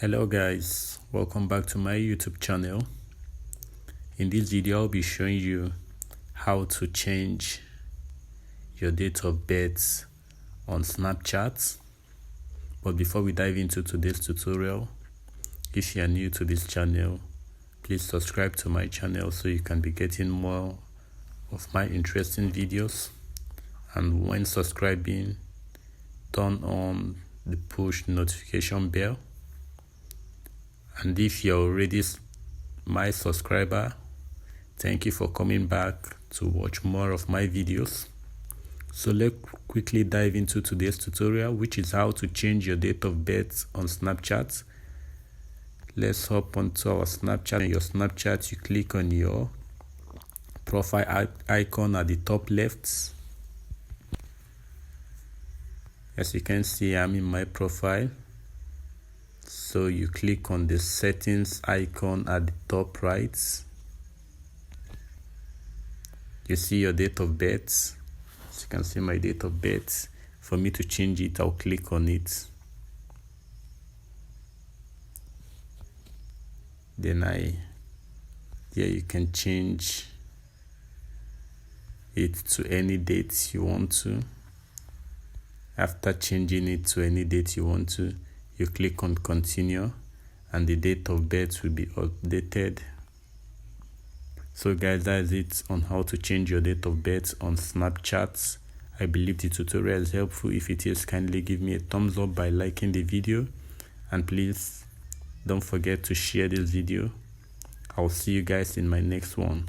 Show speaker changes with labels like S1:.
S1: Hello guys, welcome back to my YouTube channel. In this video I'll be showing you how to change your date of birth on Snapchat. But before we dive into today's tutorial, if you are new to this channel, please subscribe to my channel so you can be getting more of my interesting videos. And when subscribing, turn on the push notification bell. And if you're already my subscriber, thank you for coming back to watch more of my videos. So let's quickly dive into today's tutorial, which is how to change your date of birth on Snapchat. Let's hop onto our Snapchat. In your Snapchat, you click on your profile icon at the top left. As you can see, I'm in my profile. So you click on the settings icon at the top right. You see your date of birth. As you can see my date of birth. For me to change it, I'll click on it. Then here you can change it to any date you want to. After changing it to any date you want to, you click on continue and the date of birth will be updated. So guys, that is it on how to change your date of birth on Snapchat. I believe the tutorial is helpful. If it is, kindly give me a thumbs up by liking the video, and please don't forget to share this video. I'll see you guys in my next one.